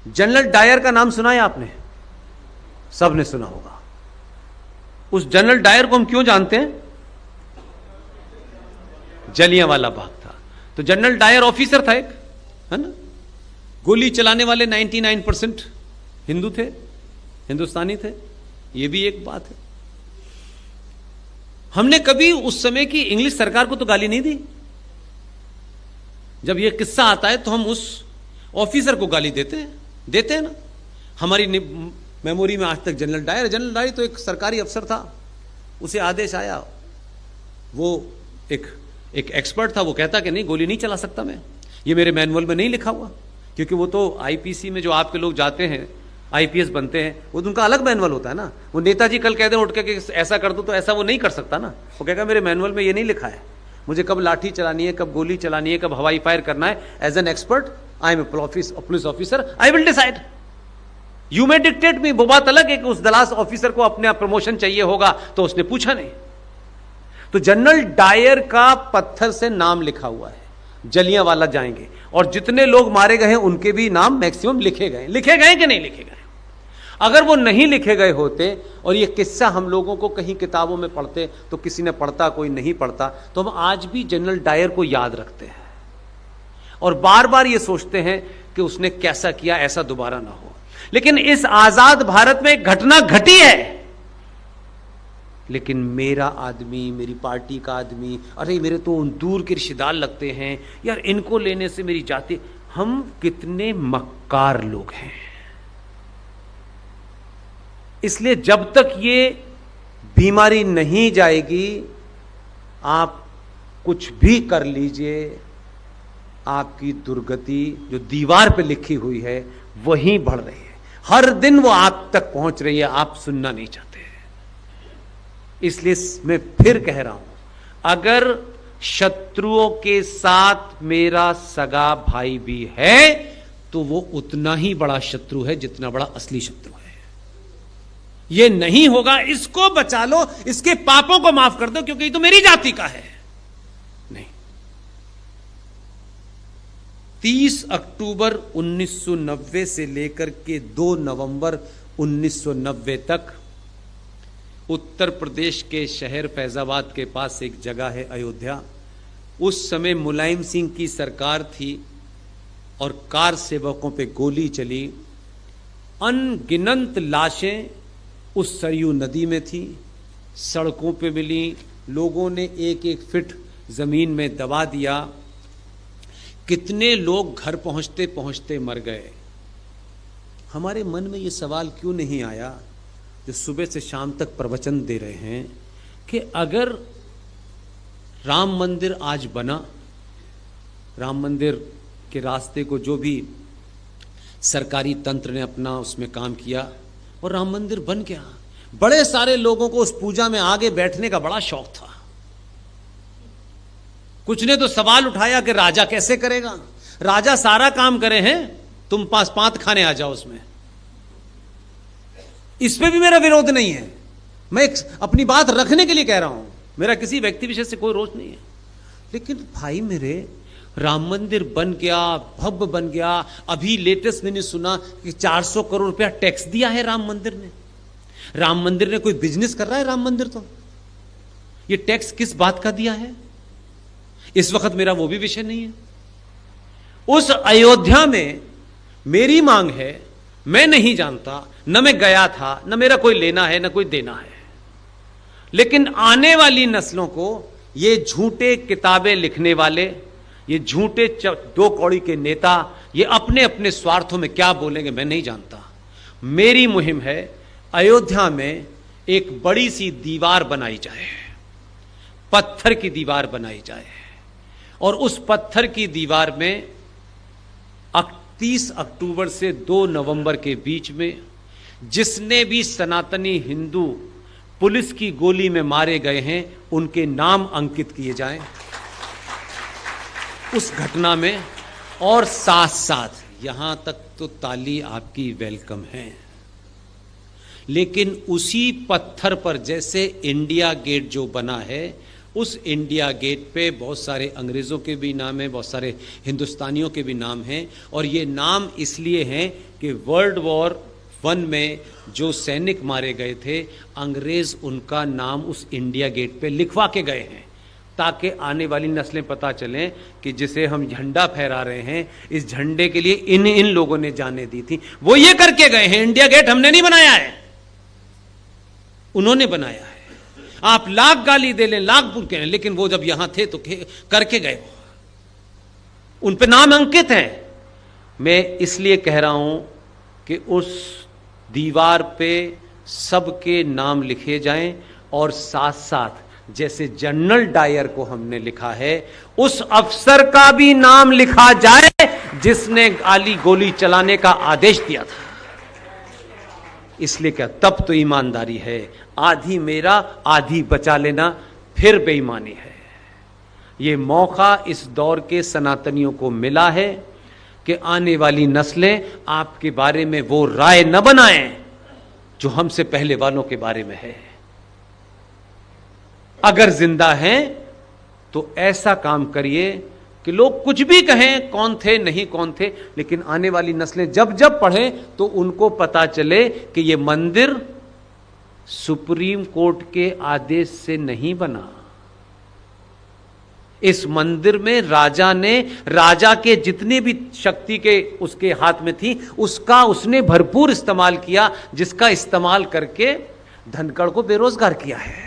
General Dyer का नाम सुना है आपने? सबने सुना होगा। उस जनरल डायर को हम क्यों जानते हैं? जलियांवाला बाग था। तो जनरल डायर ऑफिसर था एक, है ना? गोली चलाने वाले 99% हिंदू थे, हिंदुस्तानी थे। यह भी एक बात है। हमने कभी उस समय की इंग्लिश सरकार को तो गाली नहीं दी। जब यह किस्सा आता है तो हम उस ऑफिसर को गाली देते हैं ना। हमारी मेमोरी में आज तक जनरल डायर तो एक सरकारी अफसर था। उसे आदेश आया, वो एक एक्सपर्ट था, वो कहता कि नहीं, गोली नहीं चला सकता मैं, ये मेरे मैनुअल में नहीं लिखा हुआ। क्योंकि वो तो आईपीसी में जो आपके लोग जाते हैं, आईपीएस बनते हैं, वो तो उनका अलग मैनुअल होता है ना। वो नेताजी कल कहते हैं उठ के कि ऐसा कर दो, तो ऐसा वो नहीं कर सकता ना। वो कहेगा मेरे मैनुअल में ये नहीं लिखा है, मुझे कब लाठी चलानी है, कब गोली चलानी है, कब हवाई फायर करना है। As an expert I am a police officer, I will decide, you may dictate me. वो बात अलग है कि उस दलास ऑफिसर को अपने प्रमोशन चाहिए होगा, तो उसने पूछा नहीं। तो जनरल डायर का पत्थर से नाम लिखा हुआ है। जलियांवाला जाएंगे और जितने लोग मारे गए हैं उनके भी नाम मैक्सिमम लिखे गए कि नहीं लिखे गए। अगर वो नहीं लिखे गए होते और ये किस्सा हम लोगों को कहीं किताबों में पढ़ते, तो किसी ने पढ़ता, कोई नहीं पढ़ता, तो हम आज भी जनरल डायर को याद रखते हैं और बार बार ये सोचते हैं कि उसने कैसा किया, ऐसा दोबारा ना हो। लेकिन इस आजाद भारत में एक घटना घटी है, लेकिन मेरा आदमी, मेरी पार्टी का आदमी, अरे मेरे तो दूर के रिश्तेदार लगते हैं यार, इनको लेने से मेरी जाति। हम कितने मक्कार लोग हैं। इसलिए जब तक ये बीमारी नहीं जाएगी, आप कुछ भी कर लीजिए, आपकी दुर्गति जो दीवार पे लिखी हुई है वहीं बढ़ रही है। हर दिन वो आप तक पहुंच रही है, आप सुनना नहीं चाहते। इसलिए मैं फिर कह रहा हूं, अगर शत्रुओं के साथ मेरा सगा भाई भी है, तो वो उतना ही बड़ा शत्रु है जितना बड़ा असली शत्रु है। ये नहीं होगा, इसको बचा लो, इसके पापों को माफ कर दो, क्योंकि ये तो मेरी जाति का है। नहीं। 30 अक्टूबर 1990 से लेकर के 2 नवंबर 1990 तक उत्तर प्रदेश के शहर फैजाबाद के पास एक जगह है अयोध्या। उस समय मुलायम सिंह की सरकार थी और कार सेवकों पे गोली चली। अनगिनत लाशें उस सरयू नदी में थी, सड़कों पे मिली, लोगों ने एक एक फीट जमीन में दबा दिया। कितने लोग घर पहुंचते पहुंचते मर गए। हमारे मन में ये सवाल क्यों नहीं आया, जो सुबह से शाम तक प्रवचन दे रहे हैं, कि अगर राम मंदिर आज बना, राम मंदिर के रास्ते को जो भी सरकारी तंत्र ने अपना उसमें काम किया और राम मंदिर बन गया, बड़े सारे लोगों को उस पूजा में आगे बैठने का बड़ा शौक था। कुछ ने तो सवाल उठाया कि राजा कैसे करेगा, राजा सारा काम करे हैं, तुम पास पांत खाने आ जाओ उसमें। इस पे भी मेरा विरोध नहीं है, मैं अपनी बात रखने के लिए कह रहा हूं, मेरा किसी व्यक्ति विशेष से कोई रोष नहीं है। लेकिन भाई मेरे, राम मंदिर बन गया, भव्य बन गया। अभी लेटेस्ट मैंने सुना कि 400 करोड़ रुपया टैक्स दिया है राम मंदिर ने। राम मंदिर ने कोई बिजनेस कर रहा है? राम मंदिर तो ये टैक्स किस बात का दिया है, इस वक्त मेरा वो भी विषय नहीं है। उस अयोध्या में मेरी मांग है, मैं नहीं जानता, न मैं गया था, न मेरा कोई लेना है, न कोई देना है, लेकिन आने वाली नस्लों को ये झूठे किताबें लिखने वाले, ये झूठे 2 कौड़ी के नेता, ये अपने अपने स्वार्थों में क्या बोलेंगे मैं नहीं जानता। मेरी मुहिम है, अयोध्या में एक बड़ी सी दीवार बनाई जाए, पत्थर की दीवार बनाई जाए, और उस पत्थर की दीवार में 30 अक्टूबर से 2 नवंबर के बीच में जिसने भी सनातनी हिंदू पुलिस की गोली में मारे गए हैं, उनके नाम अंकित किए जाएं उस घटना में। और साथ साथ यहां तक तो ताली आपकी वेलकम है, लेकिन उसी पत्थर पर जैसे इंडिया गेट जो बना है, उस इंडिया गेट पे बहुत सारे अंग्रेज़ों के भी नाम हैं, बहुत सारे हिंदुस्तानियों के भी नाम हैं। और ये नाम इसलिए हैं कि वर्ल्ड वॉर 1 में जो सैनिक मारे गए थे, अंग्रेज़ उनका नाम उस इंडिया गेट पे लिखवा के गए हैं, ताकि आने वाली नस्लें पता चलें कि जिसे हम झंडा फहरा रहे हैं, इस झंडे के लिए इन लोगों ने जानें दी थी। वो ये करके गए हैं। इंडिया गेट हमने नहीं बनाया है, उन्होंने बनाया है। आप लाख गाली दे लें, लाख बुर कहें, लेकिन वो जब यहां थे तो करके गए, उन पे नाम अंकित हैं। मैं इसलिए कह रहा हूं कि उस दीवार पे सबके नाम लिखे जाएं, और साथ साथ जैसे जनरल डायर को हमने लिखा है, उस अफसर का भी नाम लिखा जाए जिसने गोली चलाने का आदेश दिया था। इसलिए क्या, तब तो ईमानदारी है। आधी मेरा आधी बचा लेना फिर बेईमानी है। ये मौका इस दौर के सनातनियों को मिला है कि आने वाली नस्लें आपके बारे में वो राय न बनाएं जो हमसे पहले वालों के बारे में है। अगर जिंदा हैं तो ऐसा काम करिए कि लोग कुछ भी कहें, कौन थे नहीं कौन थे, लेकिन आने वाली नस्लें जब जब पढ़ें तो उनको पता चले कि यह मंदिर सुप्रीम कोर्ट के आदेश से नहीं बना। इस मंदिर में राजा के जितने भी शक्ति के उसके हाथ में थी, उसका उसने भरपूर इस्तेमाल किया, जिसका इस्तेमाल करके धनखड़ को बेरोजगार किया है।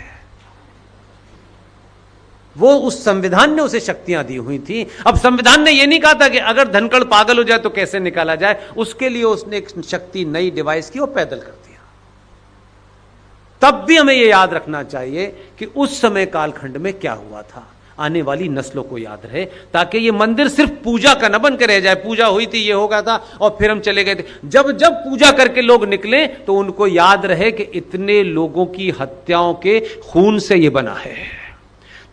वो उस संविधान ने उसे शक्तियां दी हुई थी। अब संविधान ने यह नहीं कहा था कि अगर धनखड़ पागल हो जाए तो कैसे निकाला जाए, उसके लिए उसने एक शक्ति नई डिवाइस की, वो पैदल कर दिया। तब भी हमें यह याद रखना चाहिए कि उस समय कालखंड में क्या हुआ था, आने वाली नस्लों को याद रहे, ताकि ये मंदिर सिर्फ पूजा का न बन के रह जाए। पूजा हुई थी, ये हो गया था और फिर हम चले गए थे। जब जब पूजा करके लोग निकले तो उनको याद रहे कि इतने लोगों की हत्याओं के खून से ये बना है,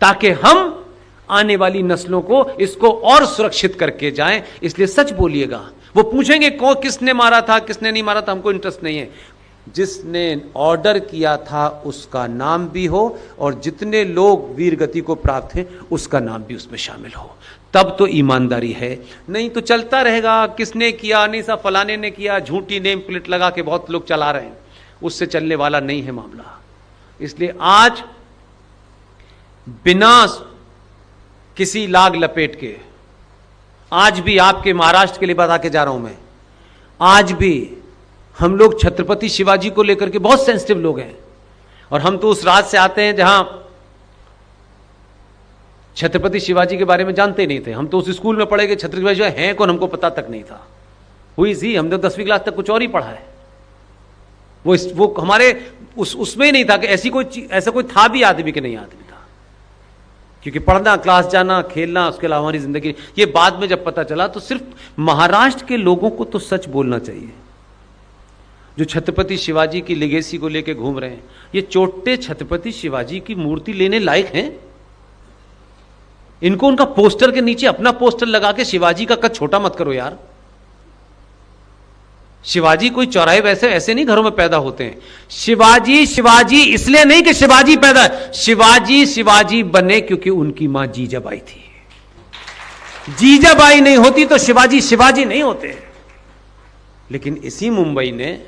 ताकि हम आने वाली नस्लों को इसको और सुरक्षित करके जाएं। इसलिए सच बोलिएगा। वो पूछेंगे किसने मारा था, किसने नहीं मारा था, हमको इंटरेस्ट नहीं है। जिसने ऑर्डर किया था उसका नाम भी हो, और जितने लोग वीर गति को प्राप्त हैं उसका नाम भी उसमें शामिल हो, तब तो ईमानदारी है। नहीं तो चलता रहेगा, किसने किया नहीं, सब फलाने ने किया, झूठी नेम प्लेट लगा के बहुत लोग चला रहे हैं, उससे चलने वाला नहीं है मामला। इसलिए आज बिना किसी लाग लपेट के, आज भी आपके महाराष्ट्र के लिए बता के जा रहा हूं मैं, आज भी हम लोग छत्रपति शिवाजी को लेकर के बहुत सेंसिटिव लोग हैं। और हम तो उस राज्य से आते हैं जहां छत्रपति शिवाजी के बारे में जानते ही नहीं थे। हम तो उस स्कूल में पढ़े कि छत्रपति शिवाजी हैं कौन, हमको पता तक नहीं था। हुई सी हमने 10वीं क्लास तक कुछ और ही पढ़ा है। वो हमारे उसमें ही नहीं था कि ऐसा कोई था भी आदमी कि नहीं आदमी था, क्योंकि पढ़ना, क्लास जाना, खेलना, उसके अलावा हमारी जिंदगी। ये बाद में जब पता चला तो सिर्फ महाराष्ट्र के लोगों को तो सच बोलना चाहिए जो छत्रपति शिवाजी की लेगेसी को लेकर घूम रहे हैं। ये चोटे छत्रपति शिवाजी की मूर्ति लेने लायक हैं? इनको उनका पोस्टर के नीचे अपना पोस्टर लगा के शिवाजी का कद छोटा मत करो यार। शिवाजी कोई चौराहे वैसे ऐसे नहीं घरों में पैदा होते हैं। शिवाजी इसलिए नहीं कि शिवाजी पैदा, शिवाजी बने क्योंकि उनकी मां जीजाबाई थी। जीजाबाई नहीं होती तो शिवाजी नहीं होते। लेकिन इसी मुंबई ने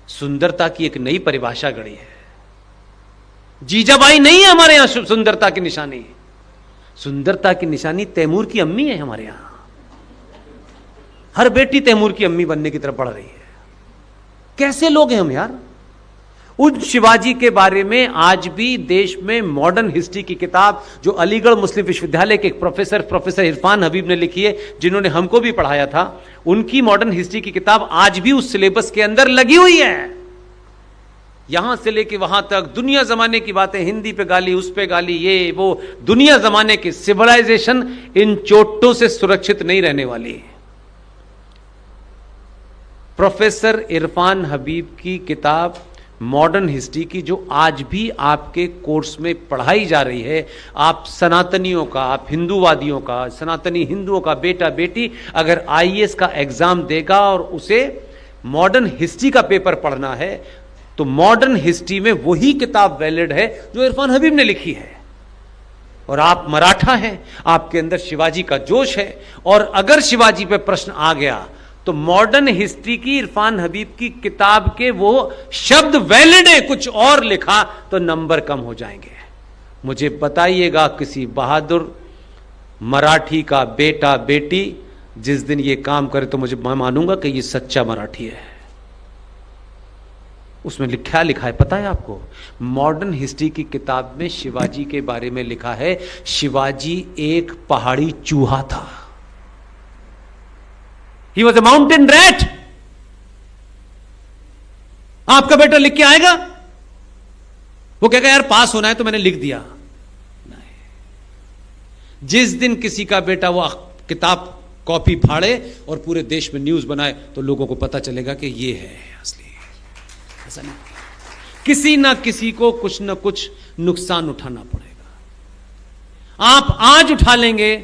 सुंदरता की एक नई परिभाषा गढ़ी है। जीजाबाई नहीं है हमारे यहां सुंदरता की निशानी। सुंदरता की निशानी तैमूर की अम्मी है हमारे यहां। हर बेटी तैमूर की अम्मी बनने की तरफ बढ़ रही है। कैसे लोग हैं हम यार। उन शिवाजी के बारे में आज भी देश में मॉडर्न हिस्ट्री की किताब जो अलीगढ़ मुस्लिम विश्वविद्यालय के एक प्रोफेसर इरफान हबीब ने लिखी है, जिन्होंने हमको भी पढ़ाया था, उनकी मॉडर्न हिस्ट्री की किताब आज भी उस सिलेबस के अंदर लगी हुई है। यहां से लेके वहां तक दुनिया जमाने की बातें, हिंदी पे गाली, उस पे गाली, ये वो, दुनिया जमाने की सिविलाइजेशन इन चोटों से सुरक्षित नहीं रहने वाली। प्रोफेसर इरफान हबीब की किताब मॉडर्न हिस्ट्री की, जो आज भी आपके कोर्स में पढ़ाई जा रही है, आप सनातनियों का, आप हिंदूवादियों का, सनातनी हिंदुओं का बेटा बेटी अगर आईएएस का एग्जाम देगा और उसे मॉडर्न हिस्ट्री का पेपर पढ़ना है, तो मॉडर्न हिस्ट्री में वही किताब वैलिड है जो इरफान हबीब ने लिखी है। और आप मराठा हैं, आपके अंदर शिवाजी का जोश है, और अगर शिवाजी पे प्रश्न आ गया तो मॉडर्न हिस्ट्री की इरफान हबीब की किताब के वो शब्द वैलिड है, कुछ और लिखा तो नंबर कम हो जाएंगे। मुझे बताइएगा किसी बहादुर मराठी का बेटा बेटी जिस दिन ये काम करे तो मुझे मैं मानूंगा कि ये सच्चा मराठी है। उसमें लिखा है पता है आपको? मॉडर्न हिस्ट्री की किताब में शिवाजी के बारे में लिखा है, शिवाजी एक पहाड़ी चूहा था। He was a mountain rat. आपका बेटा लिख के आएगा, वो कहेगा यार पास होना है तो मैंने लिख दिया। नहीं, जिस दिन किसी का बेटा वो किताब कॉपी फाड़े और पूरे देश में न्यूज बनाए तो लोगों को पता चलेगा कि ये है असली। ऐसा नहीं, किसी ना किसी को कुछ ना कुछ नुकसान उठाना पड़ेगा। आप आज उठा लेंगे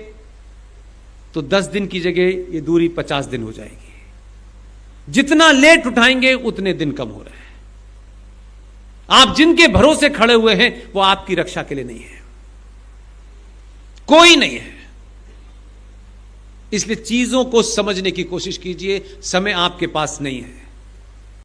तो 10 दिन की जगह ये दूरी 50 दिन हो जाएगी। जितना लेट उठाएंगे उतने दिन कम हो रहे हैं। आप जिनके भरोसे खड़े हुए हैं वो आपकी रक्षा के लिए नहीं है, कोई नहीं है। इसलिए चीजों को समझने की कोशिश कीजिए। समय आपके पास नहीं है।